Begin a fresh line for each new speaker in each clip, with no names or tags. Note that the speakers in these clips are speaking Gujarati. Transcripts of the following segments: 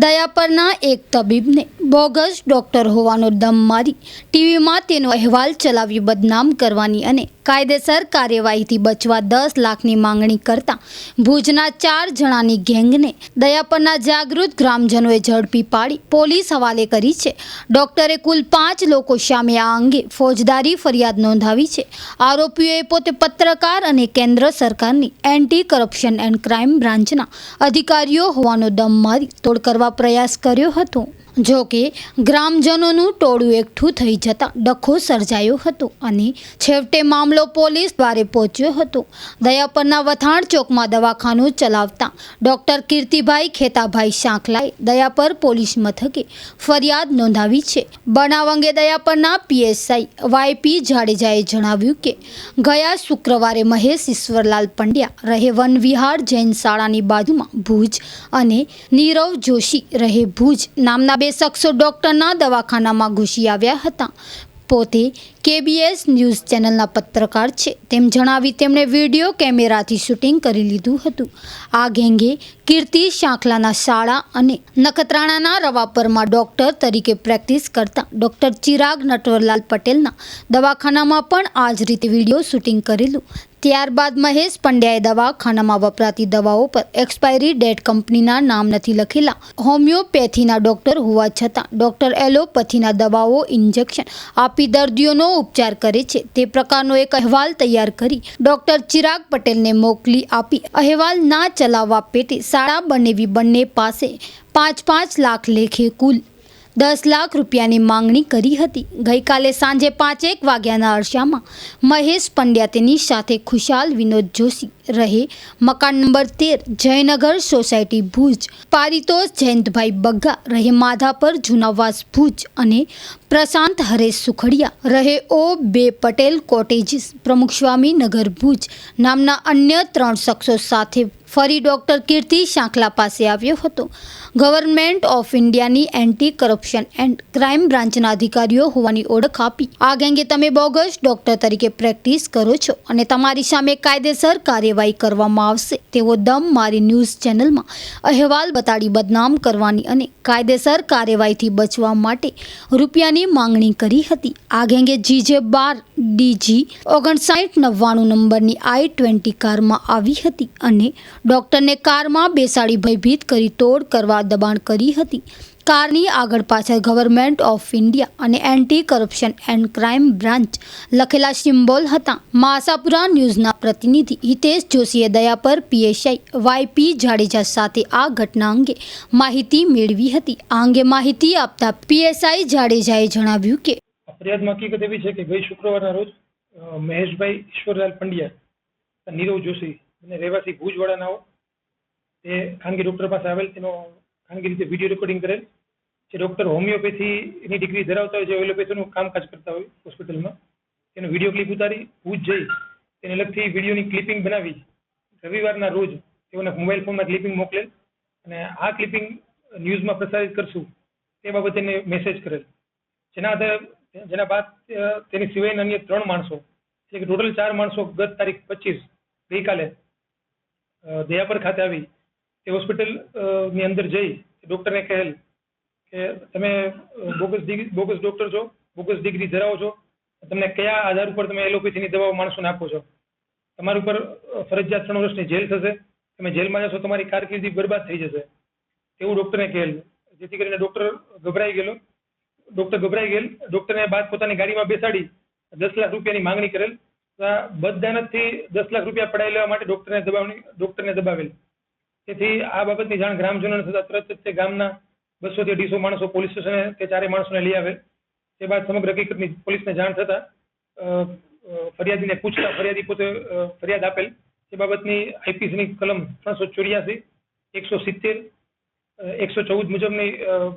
દયાપરના એક તબીબને બોગસ ડોક્ટર હોવાનો દમ મારી ટીવીમાં તેનો અહેવાલ ચલાવી બદનામ કરવાની અને કાયદેસર કાર્યવાહીથી બચવા 10 લાખની માંગણી કરતા ભુજના 4 જણાની ગેંગને દયાપરના જાગૃત ગ્રામજનોએ ઝડપી પાડી પોલીસ હવાલે કરી છે। ડોક્ટરે કુલ 5 લોકો સામે આ અંગે ફોજદારી ફરિયાદ નોંધાવી છે। આરોપીઓએ પોતે પત્રકાર અને કેન્દ્ર સરકારની એન્ટી કરપ્શન એન્ડ ક્રાઇમ બ્રાન્ચના અધિકારીઓ હોવાનો દમ મારી તોડ કરવા પ્રયાસ કર્યો હતો। જો કે ગ્રામજનોનું ટોળું એકઠું થઈ જતા ડખો સર્જાયો હતો અને છેવટે મામલો પોલીસ દ્વારે પહોંચ્યો હતો। દયાપરના વથાણ ચોકમાં દવાખાનું ચલાવતા ડોક્ટર કીર્તિભાઈ ખેતાભાઈ શાંખલાએ દયાપર પોલીસ મથકે ફરિયાદ નોંધાવી છે। બનાવ અંગે દયાપરના પીએસઆઈ વાયપી જાડેજાએ જણાવ્યું કે ગયા શુક્રવારે મહેશ ઈશ્વરલાલ પંડ્યા રહે વન વિહાર જૈન શાળાની બાજુમાં ભુજ અને નીરવ જોશી રહે ભુજ નામના 2 શખ્સો ડોક્ટરના દવાખાનામાં ઘૂસી આવ્યા હતા। પોતે કેબીએસ ન્યૂઝ ચેનલના પત્રકાર છે તેમ જણાવી તેમણે વિડીયો કેમેરાથી શૂટિંગ કરી લીધું હતું। આ ગેંગે કીર્તિ શાંખલાના શાળા અને નખત્રાણાના રવાપરમાં ડોક્ટર તરીકે પ્રેક્ટિસ કરતા ડોક્ટર ચિરાગ નટવરલાલ પટેલના દવાખાનામાં પણ આ જ રીતે વિડીયો શૂટિંગ કરેલું। ત્યારબાદ મહેશ પંડ્યાએ દવાખાનામાં વપરાતી દવાઓ પર એક્સપાયરી ડેટ કંપનીના નામ નથી લખેલા હોમિયોપેથીના ડોક્ટર હોવા છતાં ડોક્ટર એલોપેથીના દવાઓ ઇન્જેક્શન આપી દર્દીઓનો ઉપચાર કરે છે તે પ્રકારનો એક અહેવાલ તૈયાર કરી ડોક્ટર ચિરાગ પટેલને મોકલી આપી અહેવાલ ના ચલાવવા પેટે શાળા બનેવી બંને પાસે 5-5 લાખ લેખે કુલ 10 લાખ રૂપિયાની માંગણી કરી હતી। ગઈકાલે સાંજે 5-1 વાગ્યાના અરસામાં મહેશ પંડ્યા તેની સાથે ખુશાલ વિનોદ જોશી રહે મકાન નંબર 13 જયનગર સોસાયટી ભુજ, પારિતોષ જયંતભાઈ બગ્ગા રહે માધાપર જૂનાવાસ ભુજ અને પ્રશાંત હરેશ સુખડિયા રહે O2 પટેલ કોટેજીસ પ્રમુખસ્વામી નગર ભુજ નામના અન્ય 3 શખ્સો સાથે ફરી ડોક્ટર કીર્તિ શાંખલા પાસે આવ્યો હતો। ગવર્નમેન્ટ ઓફ ઇન્ડિયાની એન્ટી કરપ્શન એન્ડ ક્રાઇમ બ્રાન્ચના અધિકારીઓ હોવાની ઓળખ આપી આ ગેંગે તમે બોગસ ડોક્ટર તરીકે પ્રેક્ટિસ કરો છો અને તમારી સામે કાયદેસર કાર્યવાહી કરવામાં આવશે તેવો દમ મારી ન્યૂઝ ચેનલમાં અહેવાલ બતાડી બદનામ કરવાની અને કાયદેસર કાર્યવાહીથી બચવા માટે રૂપિયાની માંગણી કરી હતી। આ ગેંગે GJ12 DG 5999 નંબરની I-20 કારમાં આવી હતી અને ડોક્ટરને કારમાં બેસાડી ભયભીત કરી તોડ કરવા દબાણ કરી હતી। કારની આગળ પાછળ ગવર્નમેન્ટ ઓફ ઇન્ડિયા અને anti corruption and crime branch લખેલા સિમ્બોલ હતા। આશાપુરા ન્યૂઝના પ્રતિનિધિ હિતેશ જોશીએ દયાપર પીએસઆઈ વાયપી જાડેજા સાથે આ ઘટના અંગે માહિતી મેળવી હતી। આ અંગે માહિતી આપતા પીએસઆઈ જાડેજાએ જણાવ્યું કે
ફરિયાદમાં હકીકત એવી છે કે ગઈ શુક્રવારના રોજ મહેશભાઈ ઈશ્વરલાલ પંડ્યા નીરવ જોશી અને રહેવાસી ભુજવાળાના તે ખાનગી ડૉક્ટર પાસે આવેલ તેનો ખાનગી રીતે વિડીયો રેકોર્ડિંગ કરેલ જે ડૉક્ટર હોમિયોપેથીની ડિગ્રી ધરાવતા હોય જે એલોપેથીનું કામકાજ કરતા હોય હોસ્પિટલમાં તેનો વિડીયો ક્લિપ ઉતારી ભુજ જઈ તેને લગતી વિડીયોની ક્લિપિંગ બનાવી રવિવારના રોજ તેઓના મોબાઈલ ફોનમાં ક્લિપિંગ મોકલેલ અને આ ક્લિપિંગ ન્યૂઝમાં પ્રસારિત કરશું તે બાબતે તેને મેસેજ કરેલ જેના બાદ તેની સિવાયના અન્ય 3 માણસો એટલે કે ટોટલ 4 માણસો ગત તારીખ 25 ગઈકાલે દયાપર ખાતે આવી તે હોસ્પિટલની અંદર જઈ ડૉક્ટરને કહેલ કે તમે બોગસ ડૉક્ટર છો, બોગસ ડિગ્રી ધરાવો છો, તમને કયા આધાર ઉપર તમે એલોપેથીની દવાઓ માણસોને આપો છો, તમારા ઉપર ફરજિયાત 3 વર્ષની જેલ થશે, તમે જેલમાં જશો તમારી કારકિર્દી બરબાદ થઈ જશે તેવું ડૉક્ટરને કહેલ। જેથી કરીને ડૉક્ટર ગભરાઈ ગયેલ ડૉક્ટરને બાદ પોતાની ગાડીમાં બેસાડી 10 લાખ રૂપિયાની માંગણી કરેલ। બદદાનતથી 10 લાખ રૂપિયા પડાવી લેવા માટે ડૉક્ટરને દબાવેલ। તેથી આ બાબતની જાણ ગ્રામજનોને થતા તરત જ તે ગામના 200 થી 250 માણસો પોલીસ સ્ટેશને તે 4 માણસોને લઈ આવેલ। તે બાદ સમગ્ર હકીકતની પોલીસને જાણ થતા ફરિયાદીને પૂછતા ફરિયાદી પોતે ફરિયાદ આપેલ તે બાબતની આઈપીસીની કલમ 384, 170, 114 મુજબની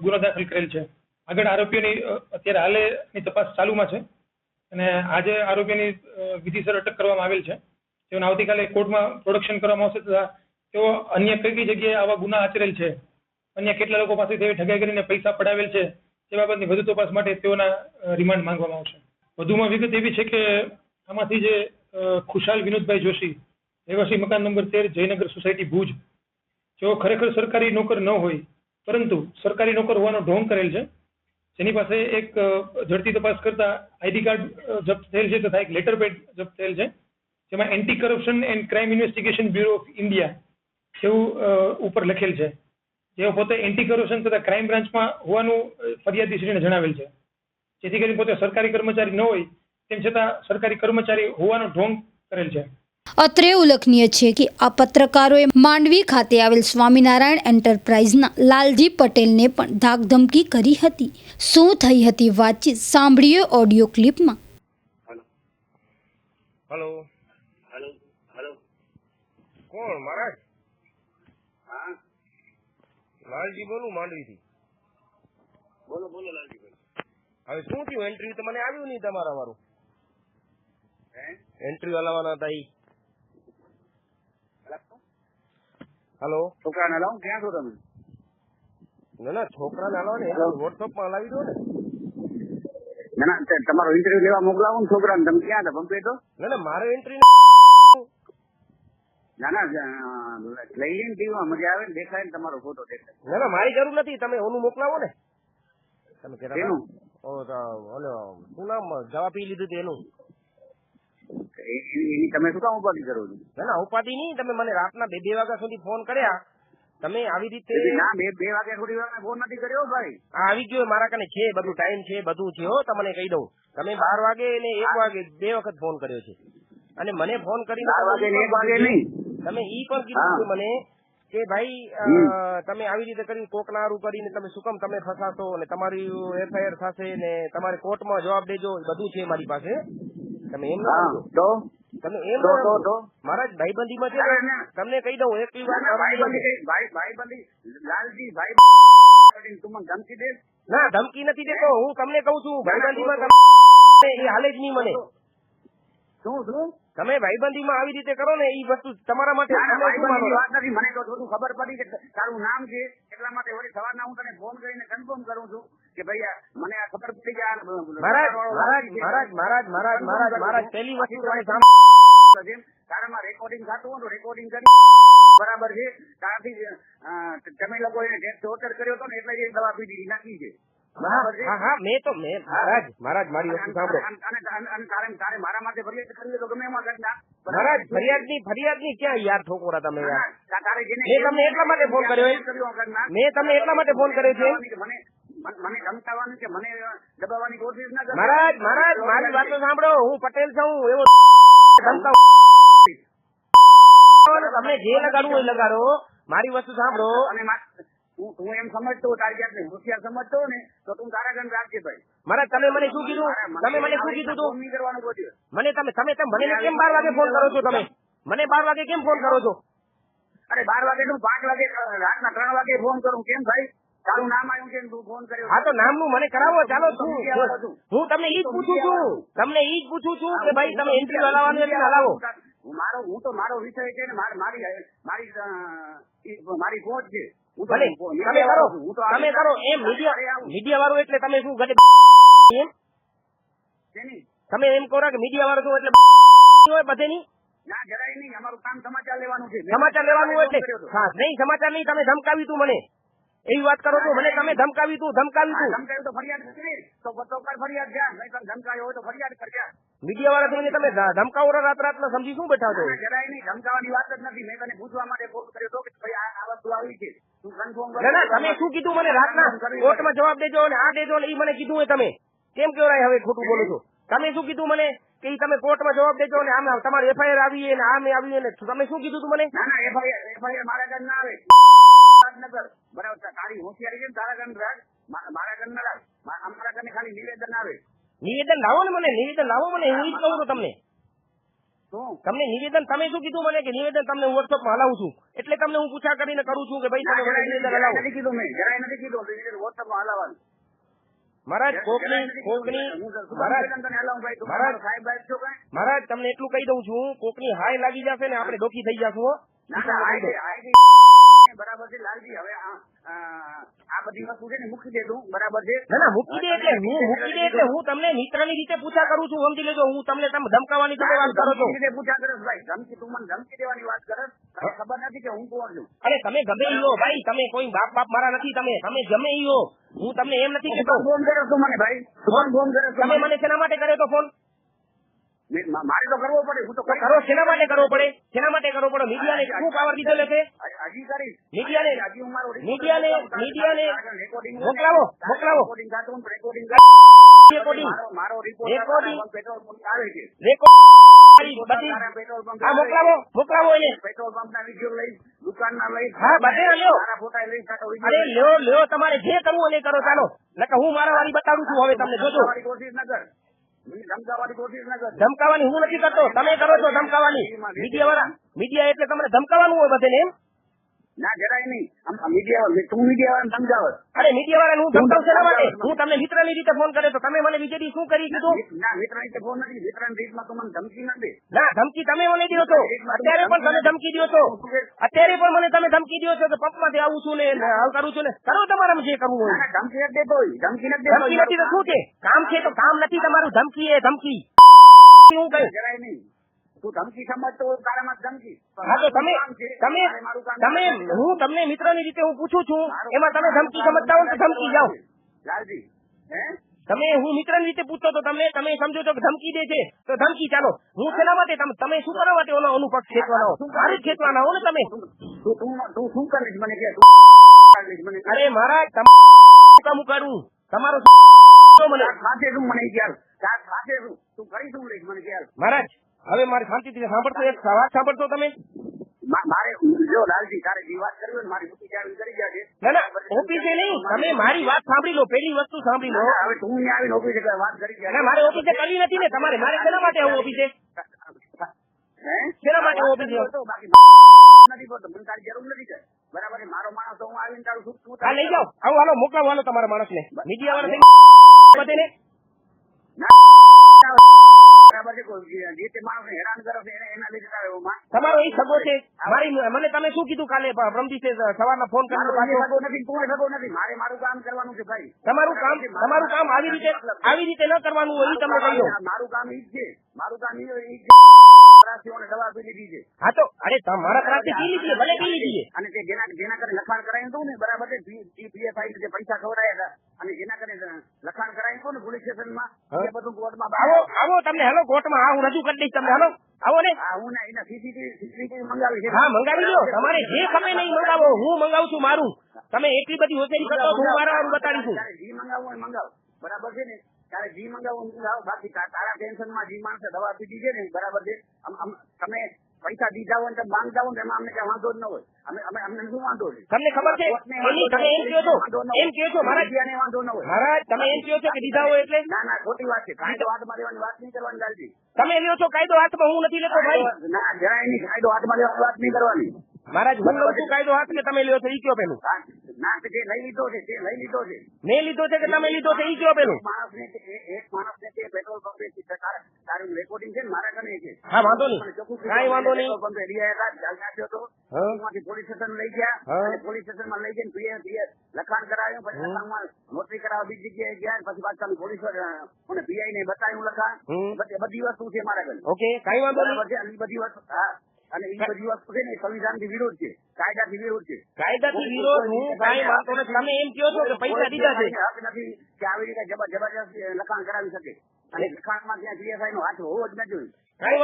ગુનો દાખલ કરેલ છે। આગળ આરોપીઓની અત્યારે હાલેની તપાસ ચાલુમાં છે અને આજે આરોપીની વિધિસર અટક કરવામાં આવેલ છે। તેઓને આવતીકાલે કોર્ટમાં પ્રોડક્શન કરવામાં આવશે તથા તેઓ અન્ય કઈ જગ્યાએ આવા ગુના આચરેલ છે, અન્ય કેટલા લોકો પાસેથી ઠગાઈ કરીને પૈસા પડાવેલ છે તે બાબતની વધુ તપાસ માટે તેઓના રિમાન્ડ માંગવામાં આવશે। વધુમાં વિગત એવી છે કે આમાંથી જે ખુશાલ વિનોદભાઈ જોશી રહેવાસી મકાન નંબર 13 જયનગર સોસાયટી ભુજ જેઓ ખરેખર સરકારી નોકર ન હોય પરંતુ સરકારી નોકર હોવાનો ઢોંગ કરેલ છે. જેની પાસે એક ઝડપી તપાસ કરતા આઈડી કાર્ડ જપ્ત થયેલ છે તથા એક લેટર પેડ જપ્ત થયેલ છે, જેમાં anti corruption and crime investigation bureau of India જેવું ઉપર લખેલ છે. જેઓ પોતે એન્ટી કરપ્શન તથા ક્રાઇમ બ્રાન્ચમાં હોવાનું ફરિયાદીશ્રીને જણાવેલ છે. જેથી કરીને પોતે સરકારી કર્મચારી ન હોય તેમ છતાં સરકારી કર્મચારી હોવાનો ઢોંગ કરેલ છે.
અત્રે ઉલ્લેખનીય છે કે આ પત્રકારોએ માંડવી ખાતે આવેલ સ્વામિનારાયણ એન્ટરપ્રાઇઝના લાલજી પટેલને પણ ધાકધમકી કરી હતી. શું થઈ હતી વાતચીત સાંભળીએ ઓડિયો ક્લિપમાં.
હેલો
હેલો હેલો
કોણ મહારાજ?
હા
લાલજી બોલું માંડવીથી.
બોલો બોલો લાલજીભાઈ.
હવે શું થયું? એન્ટ્રી તો મને આવ્યું નહીં તમારા વાળું.
હે
એન્ટ્રી હલાવવાના હતા ઈ. હેલો
છોકરાને લાવું ક્યાં છો તમે?
ના ના છોકરાને હલાવો ને વોટ્સઅપમાં હલાવી દો ને.
ના ના તમારો ઇન્ટરવ્યુ લેવા મોકલાવો ને છોકરાને. તમે ક્યાં હતા પંપે તો?
ના ના મારે એન્ટ્રી
ના ના લઈ લઈને ટીવીમાં મજા આવે ને દેખાય ને તમારો ફોટો દેખાય.
ના ના મારી જરૂર નથી. તમે ઓનું મોકલાવો ને. તમે કહેતા
એનું
ઓલો શું નામ જવા પી લીધું હતું એનું.
એની તમે શું કામ ઉપાધિ કરો છો?
ના ના ઉપાધિ નહીં. તમે મને રાતના 2 વાગ્યા સુધી ફોન કર્યા. તમે આવી રીતે
ના 2 વાગ્યા સુધી ફોન નથી કર્યો ભાઈ.
આ આવી ગયો મારા કને છે બધું ટાઈમ છે બધું છે હો. તમને કહી દઉં તમે 12 વાગે ને 1 વાગે 2 વખત ફોન કર્યો છે અને મને ફોન કરીને
4 વાગે ને 1 વાગે નહીં.
તમે ઈ પણ કીધું છે મને કે ભાઈ તમે આવી રીતે કરી કોકનારું કરીને તમે શું કામ તમે ફસાશો ને તમારી એફઆઈઆર થશે ને તમારે કોર્ટમાં જવાબ દેજો બધું છે મારી પાસે. તમે એમ ના કરજો.
તો
તમે એમ
તો
મારા ભાઈબંધીમાં છે ને તમને કહી દઉં એકલી વાત
ભાઈબંધી લાલજી ભાઈ તું મને ધમકી દે?
ના ધમકી નથી દેતો. હું તમને કહું છું ભાઈબંધીમાં એ હાલે જ નહીં મને.
શું શું
તમે ભાઈબંધીમાં આવી રીતે કરો ને એ વસ્તુ તમારા માટે
વાત નથી. મને તો થોડું ખબર પડી કે તારું નામ છે એટલા માટે વળી સવારના હું તને ફોન કરીને કન્ફર્મ કરું છું કે ભાઈ મને આ ખબર પડી કે
મહારાજ પહેલી વસ્તુ
તારામાં રેકોર્ડિંગ થતું હોય તો રેકોર્ડિંગ કરી બરાબર છે. ત્યાંથી તમે લોકો એને ટેક્સ ઓર્ડર કર્યો હતો ને એટલે એ દવા પીધી નાખી છે.
મહારાજ મારી વસ્તુ સાંભળો.
તારે મારા માટે ફરિયાદ કરવી તો ગમે એમાં કરતા.
મહારાજ ફરિયાદ ની ક્યાં યાર ઠોકોરા તમે યાર.
તારે
મેં તમને એટલા માટે ફોન કર્યો મેં તમને એટલા માટે ફોન કર્યો છે
મને ધમકાવવાની કે મને દબાવવાની કોશિશ ના કરો.
મહારાજ મારી વાતો સાંભળો. હું પટેલ છું એવો તમને જે લગાડવું હોય લગાડો. મારી વસ્તુ સાંભળો.
હું એમ સમજતો તારી જાતને હોશિયાર સમજતો ને તો તું તારા ગણ રાખજે ભાઈ.
મહારાજ તમે મને શું કીધું? તમે મને શું કીધું તું?
નહીં કરવાનું બધું.
મને તમે કેમ 12 વાગે ફોન કરો છો? તમે મને 12 વાગે કેમ ફોન કરો છો?
અરે 12 વાગે તું 5 વાગે રાતના 3 વાગે ફોન કરું કેમ ભાઈ? તારું નામ આવ્યું છે તું ફોન કર્યો.
હા તો નામનું મને કરાવો. ચાલો હું તમને ઈ જ પૂછું છું. તમને ઈ જ પૂછું છું કે ભાઈ તમે ઇન્ટરવ્યુ હલાવવાનું એટલે હલાવો.
મારો વિષય છે ને મારી પહોંચ છે.
તમે કરો એમ મીડિયા વાળો એટલે તમે શું ગડે એમ તમે એમ કહો કે મીડિયા વાળો છો એટલે હોય બધેની?
ના જરાય નહીં. અમારું કામ સમાચાર લેવાનું છે.
સમાચાર લેવાનું હોય એટલે હા નહીં સમાચાર નહીં. તમે ધમકાવી તું મને એવી વાત કરો છો. મને તમે ધમકાવી તું
ધમકાવ્યું તો ફરિયાદ કરી તો ફરિયાદ જા. નહીં પણ ધમકાવ્યો હોય તો ફરિયાદ કરજા.
મીડિયા વાળા થઈને તમે ધમકાવો રાતના સમજી શું બેઠા છો?
જરાય નહીં. ધમકાવાની વાત જ નથી. મેં તને પૂછવા માટે ફોન કર્યો હતો કે ભાઈ આ વસ્તુ આવી છે તું કન્ફર્મ કર.
ના તમે શું કીધું મને રાતના કોર્ટમાં જવાબ દેજો અને આ દેજો ને એ મને કીધું હોય. તમે કેમ કેવરાય હવે ખોટું બોલો છો? તમે શું કીધું મને કે તમે કોર્ટમાં જવાબ દેજો ને આમ તમારી એફઆઈઆર આવી ને આમ આવી ને તમે શું કીધું તું મને?
ના એફઆઈઆર મારા ઘર ના આવે. બરાબર તારી હોશિયારી છે તારા ઘર રાખ. મારા ઘર ના રાખ. અમારા ઘરને ખાલી નિવેદન આવે.
નિવેદન લાવો ને મને. નિવેદન લાવો મને. હું જ કહું છું તમને નિવેદન. તમે શું કીધું મને કે નિવેદન તમને હું વોટ્સઅપમાં હલાવું છું એટલે તમને હું પૂછા કરીને કરું છું કે ભાઈ તમે નિવેદન હલાવો.
નથી કીધું મેં. જરાય નથી કીધું વોટ્સઅપમાં હલાવવાનું.
મહારાજ મહારાજ તમને એટલું કહી દઉં છું કોકની હાય લાગી જશે ને આપણે ડોકી થઈ જશું.
બરાબર છે લાલજી. હવે આ બધી વસ્તુ છે ને મૂકી દે તું, બરાબર છે?
ના મૂકી દે એટલે હું તમને મિત્રની રીતે પૂછા કરું છું, સમજી લેજો. હું તમને તમે ધમકાવવાની તમે વાત કરો છો.
ધમકી રીતે પૂછા કરસ ભાઈ, ધમકી તું મને ધમકી દેવાની વાત કરસ, તને ખબર નથી કે હું કોણ છું?
અરે તમે ગમે ઈ હો ભાઈ, તમે કોઈ બાપ મારા નથી, તમે ગમે ઈ હો. હું તમને એમ નથી કહેતો.
ફોન કર્યો તું મને ભાઈ, ફોન કર્યો તું
તમે મને શેના માટે કર્યો તો ફોન?
મારે તો કરવો પડે, હું તો
કરો. શેના માટે કરવો પડે? મીડિયાને શું પાવર દીધેલો છે?
હજી કરીશ
મીડિયાને
હજી હું મારો
મોકલાવો
રેકોર્ડિંગ થતું રેકોર્ડિંગ
રેકોર્ડિંગ
મારો
રેકોર્ડિંગ
પેટ્રોલ પંપ આવે છે, પેટ્રોલ પંપ
હા મોકલાવો એને.
પેટ્રોલ પંપ ના વિડીયો લઈ, દુકાન ના લઈ,
હા બધે લ્યો.
મારા ફોટા લઈ,
અરે લ્યો તમારે જે કરવું એ કરો. ચાલો નકર હું મારા વાળી બતાડું છું. હવે તમને જોજો.
કોશિશ ન કર, ધમકાવાની કોશિશ ન કર.
ધમકાવાની હું નથી કરતો, તમે કરો છો ધમકાવાની. મીડિયા એટલે તમને ધમકાવાનું હોય બધે એમ?
ના જરાય નહીં. મીડિયા તું મીડિયા વાળાને સમજાવ.
અરે મીડિયા વાળાને હું ધમકાવું શેના માટે? હું તમને મિત્રની રીતે ફોન કર્યો તો તમે મને બીજેથી શું કરી દીધું?
ના મિત્ર રીતે ફોન નથી, મિત્રની રીતમાં તું મને ધમકી ન દે.
ના ધમકી તમે મને દો છો. અત્યારે પણ તમે ધમકી દો છો. અત્યારે પણ મને તમે ધમકી દો છો કે પંપમાંથી આવું છું ને હાલ કરું છું ને. કરો તમારામાં જે કરવું હોય.
ધમકી નથી દેતો, ધમકી નથી દેતો.
ધમકી નથી તો શું છે? કામ છે તો કામ નથી તમારું. ધમકી એ ધમકી હું કહ્યું
જરાય નહીં. તું ધમકી સમજતો હોય તારામાં ધમકી.
હા તો તમે હું તમને મિત્રની રીતે હું પૂછું છું, એમાં તમે ધમકી સમજતા હો તો ધમકી જાઓ.
લાલજી
તમે હું મિત્રની રીતે પૂછતો તો તમે સમજો છો કે ધમકી દે છે તો ધમકી. ચાલો હું શેના માટે તમે શું કરવા માટે અનુપક્ષ ખેંચવાના હો? મારે જ ખેંચવાના હો ને તમે.
તું શું કરીશ મને કે?
અરે મારા કામ કરું તમારો મને
સાથે શું મને ખ્યાલ સાથે શું તું કરી શું લઈશ મને ખ્યાલ?
મહારાજ હવે મારી શાંતિથી સાંભળશો, એક વાત સાંભળશો તમે?
મારે જો લાલજી તારે જે વાત કરવી હોય મારી ઓફિસે આવીને કરી જાય.
ના ઓફિસે નહીં, તમે મારી વાત સાંભળી લો. પેલી વસ્તુ સાંભળી લો.
હવે તું અહીંયા આવીને ઓફિસે વાત કરી જાય.
મારે ઓફિસે કરવી નથી ને તમારે. મારે શેના માટે આવું ઓફિસે? શેના માટે આવું ઓફિસે?
બાકી નથી બોલતો, મને તારી જરૂર નથી કે બરાબર છે. મારો માણસ તો હું આવીને તારું શું
હા લઈ જાઓ. આવો હાલો મોકલાવો હાલો તમારા માણસને. મીડિયા વાળા બધે
બરાબર છે. જે તે માણસને હેરાન કરે છે એના લીધે
તમારો એ સગો છે. મને તમે શું કીધું કાલે પરમ દિવસે સવારના ફોન કરીને પાછો?
સગો નથી, તું સગો નથી. મારું કામ કરવાનું છે ભાઈ.
તમારું કામ આવી રીતે ન કરવાનું હોય એ તમને કહી દો.
મારું કામ ઈ જ છે. દવા આપી લીધી છે.
હા તો અરે તમારા તરફથી પી લીધી, ભલે પી લીધી.
અને તે જેના કરે લખાણ કરાવી દઉં ને બરાબર છે, PFI જે પૈસા ખવડાયા હતા અને જેના કરે લખાણ કરાવી દઉં ને પોલીસ સ્ટેશનમાં, એ બધું કોર્ટમાં
આવો તમને હેલો કોર્ટમાં. હા હું રજૂ કરી દઈશ તમને. હાલો આવો ને.
હું ને એના સીસીટીવી મંગાવી છે.
હા મંગાવી લો. તમારે જે ખપે નહીં મંગાવો, હું મંગાવું છું મારું. તમે એટલી બધી હોશિયારી કરતો હું મારા બતાડીશું.
જી મંગાવું હોય મંગાવ, બરાબર છે ને. તારે જી મંગાવું મંગાવ. બાકી તારા ટેન્શનમાં જી માણસે દવા આપી દીધી છે ને બરાબર છે. તમે પૈસા દીધા હોય ને માંગતા હોય ને એમાં અમને કઈ વાંધો જ ન હોય. અમને શું વાંધો છે?
તમને ખબર છે તમે એમ કહો છો મહારાજ
વાંધો ન હોય.
મહારાજ તમે એમ કહો છો કે દીધા હોય એટલે?
ના ખોટી વાત છે. કાયદો હાથમાં લેવાની વાત નહીં કરવાની લાલજી.
તમે લ્યો છો કાયદો હાથમાં, હું નથી લેતો ભાઈ.
ના જરાય નહીં. કાયદો હાથમાં લેવાની વાત નહીં કરવાની.
મહારાજ હું લઉં છું કાયદો હાથ કે તમે લ્યો છો ઈ કયો પેલું?
ના જે લઈ લીધો છે તે લઈ લીધો છે.
મેં લીધો છે કે તમે લીધો છે ઈ કયો પેલું?
એક માણસને તે પેટ્રોલ પંપે તારું રેકોર્ડિંગ છે ને મારા કને છે.
હા વાંધો નહીં, કાંઈ વાંધો નહીં.
પેટ્રોલ પંપે રિયા હતા, નાખ્યો હતો. એમાંથી પોલીસ સ્ટેશન લઈ ગયા અને પોલીસ સ્ટેશનમાં લઈ જઈને લખાણ કરાવ્યું. પછી લખાણમાં નોટરી કરાવવા બીજી જગ્યાએ ગયા. પછી પાછા પોલીસ અને પીઆઈ ને બતાવ્યું લખાણ. બધી વસ્તુ છે મારા કને.
ઓકે કાંઈ વાંધો નહીં.
બધી વસ્તુ હા. અને એ બધી વસ્તુ છે ને સંવિધાન થી વિરોધ છે, કાયદાથી વિરોધ છે.
કાયદાથી વિરોધ હું કાંઈ વાંધો નથી. તમે એમ કહો છો કે પૈસા દીધા છે.
હક નથી કે આવી રીતે જબરજસ્ત લખાણ કરાવી શકે. અને લખાણમાં ત્યાં PSI નો હાથ હોવો જ ન જોઈએ.
કાંઈ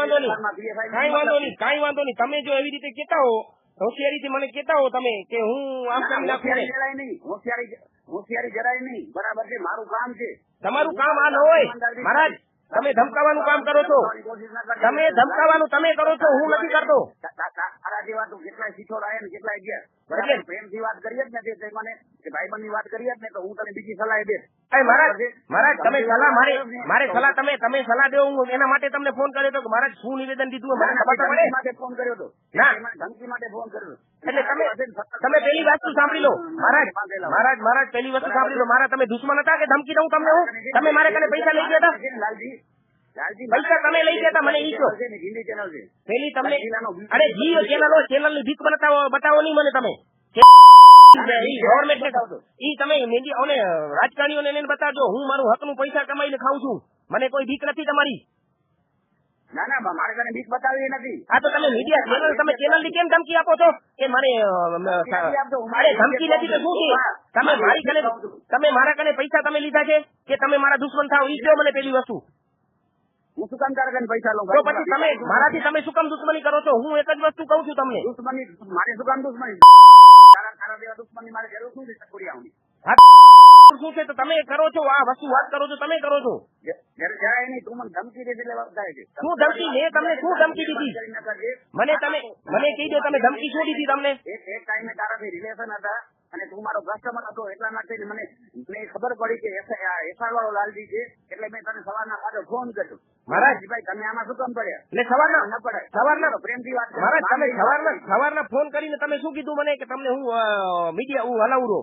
વાંધો નહીં. તમે જો એવી રીતે કેતા હો, હોશિયારીથી મને કેતા હો તમે કે હું આમ કરી નાખું ને.
જરાય નહીં હોશિયારી જરાય નહીં. બરાબર છે. મારું કામ છે.
તમારું કામ આ ન હોય મહારાજ. તમે ધમકાવાનું કામ કરો છો. તમે ધમકાવાનું તમે કરો છો, હું નથી કરતો.
તારા જેવા તો કેટલાય શીખોડ આવ્યા ને કેટલાય ગયા. બરાબર પ્રેમથી વાત કરીએ જ ને તે મને કે ભાઈબંધ ની વાત કરીએ જ ને તો હું તને બીજી સલાહ દે.
મહારાજ તમે સલાહ મારે સલાહ તમે સલાહ દેવો, હું એના માટે તમને ફોન કર્યો હતો કે મહારાજ શું નિવેદન દીધું મને ખબર પડે
માટે ફોન કર્યો હતો.
ના
ધમકી માટે ફોન કર્યો
એટલે તમે પેલી વસ્તુ સાંભળી લો મહારાજ પેલી વસ્તુ સાંભળી લો. મારા તમે દુશ્મન હતા કે ધમકી દઉં તમને હું? તમે મારે કને પૈસા લઈ ગયા હતા? પૈસા તમે લઈ ગયા હતા મને ઈ કહો. પેલી તમને અરે જી ચેનલ ની ભીખ બતાવો નહીં મને તમે. ગવર્મેન્ટ ઈ તમે મીડિયા અને રાજકારણીઓને એને બતાવજો હું મારું હકનું પૈસા કમાઈને ખાઉં છું મને કોઈ બીક નથી તમારી
ના ના મારે કને બીક બતાવી નથી
આ તો તમે મીડિયા ચેનલ તમે ચેનલ ની કેમ ધમકી આપો છો કે મને અરે ધમકી નથી તો શું છે તમે મારી કને તમે મારા કને પૈસા તમે લીધા છે કે તમે મારા દુશ્મન થાવ ઈ કહો મને પેલી વસ્તુ
હું શું કામ તારા કને પૈસા લઉં
તો પછી તમે મારાથી તમે શું કામ દુશ્મની કરો છો હું એક જ વસ્તુ કહું છું તમને
દુશ્મની મારે શું કામ દુશ્મની તારા જેવા દુશ્મની મારે જરૂર શું છે સકુરિયાઓની
શું છે તો તમે કરો છો આ વસ્તુ વાત કરો છો તમે કરો છો
જરાય નહીં તું મને ધમકી દે એટલે વધારે છે
શું ધમકી મેં તમને શું ધમકી દીધી મને કહી દો તમે ધમકી શું દીધી તમને
એક ટાઈમે તારાથી રિલેશન હતા અને તું મારો કસ્ટમર હતો એટલા માટે મને ખબર પડી કે એફઆર વાળો લાલજી છે એટલે મેં તને સવારના પાછો ફોન કર્યો
મહારાજ
ભાઈ તમે આમાં શું કામ પડ્યા
એટલે સવારના
પ્રેમથી વાત
મહારાજ તમે સવારના ફોન કરીને તમે શું કીધું મને કે તમને હું મીડિયા હું હલાવું રહો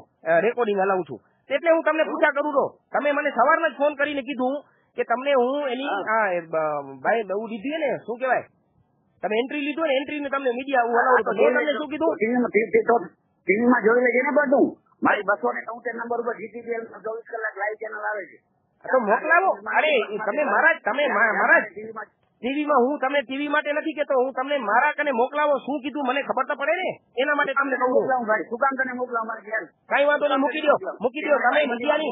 રેકોર્ડિંગ હલાવું છું એટલે હું તમને પૂછા કરું રહો તમે મને સવારના જ ફોન કરીને કીધું કે તમને હું એની ભાઈ બહુ દીધી ને શું કેવાય તમે એન્ટ્રી લીધું ને એન્ટ્રી ને તમને મીડિયા હું હલાવું તો મેં તમને શું કીધું
ટીવીમાં જોઈ લેજે ને બધું મારી 273 નંબર ઉપર જીટીપીએલ 24 કલાક લાઈવ ચેનલ આવે છે
તો મોકલાવો અરે તમે મહારાજ ટીવીમાં હું તમને ટીવી માટે નથી કેતો હું તમને મારા કને મોકલાવો શું કીધું મને ખબર તો પડે ને એના માટે તમને કહું
ભાઈ શું કામ તને મોકલાવું મારે ઘેર
કઈ વાંધો નહીં મૂકી દો તમે મીડિયાની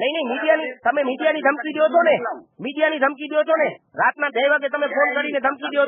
નહીં મીડિયાની તમે મીડિયાની ધમકી દો છો ને મીડિયાની ધમકી દો છો ને રાતના 2 વાગે તમે ફોન કરીને ધમકી દો